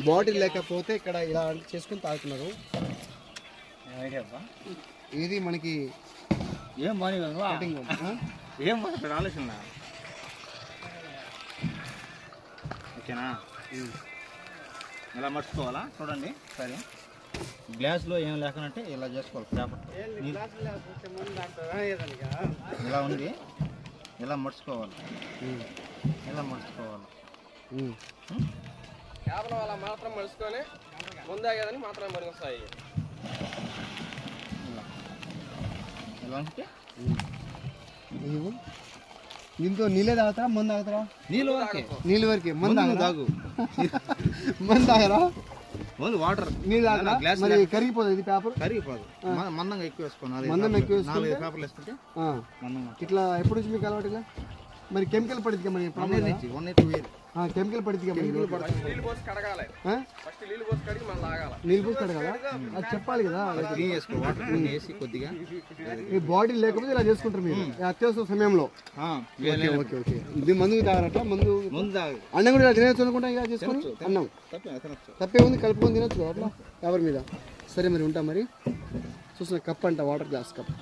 Bottle లేకపోతే ఇక్కడ ఇలా చేసుకుని తాగుతున్నారు. ఇది మనకి ఏం బాగా ఏం ఆలోచన ఓకేనా. ఇలా మర్చుకోవాలా చూడండి సరే. గ్లాస్లో ఏం లేకనంటే ఇలా చేసుకోవాలి. పేపర్ ఇలా ఉంది, ఇలా మర్చుకోవాలి, ఇలా మర్చుకోవాలి. చేపల వల్ల మాత్రం మలుచుకొని ముందాగేదని మాత్రం మరుగుస్తాయి. ఇలా అంటే దీంతో నీళ్ళే తాగుతారా మందు తాగుతారా? నీళ్ళు వరకే మందు తాగు. మందు తాగరా? వాటర్ నీళ్ళు తాగరా? మరి కరిగిపోతుంది ఇది పేపర్? కరిగిపోదు. మందంగా ఎక్కువ వేసుకోవాలి. మందం ఎక్కువ వేసుకుంటే పేపర్లు వేసుకుంటే ఇట్లా ఎప్పుడు నుంచి మీకు అలవాటు? మరి కెమికల్ పడితే మరి కెమికల్ పడితే నీళ్ళు పోసి కడగాలి. నీళ్ళు పోసి కడగాలా? అది చెప్పాలి కదా. కొద్దిగా ఈ బాడీ లేకపోతే ఇలా చేసుకుంటారు మీరు అత్యవసర సమయంలో. Okay okay. ఇది మందు తాగరట? మందు అన్నం కూడా ఇలా తినచ్చు అనుకుంటా. ఇలా చేసుకొని అన్నం తప్పే ఉంది, కలుపుకొని తినచ్చు అట్లా ఎవరి మీద. సరే మరి ఉంటాం. మరి చూసిన కప్ అంట, వాటర్ గ్లాస్ కప్.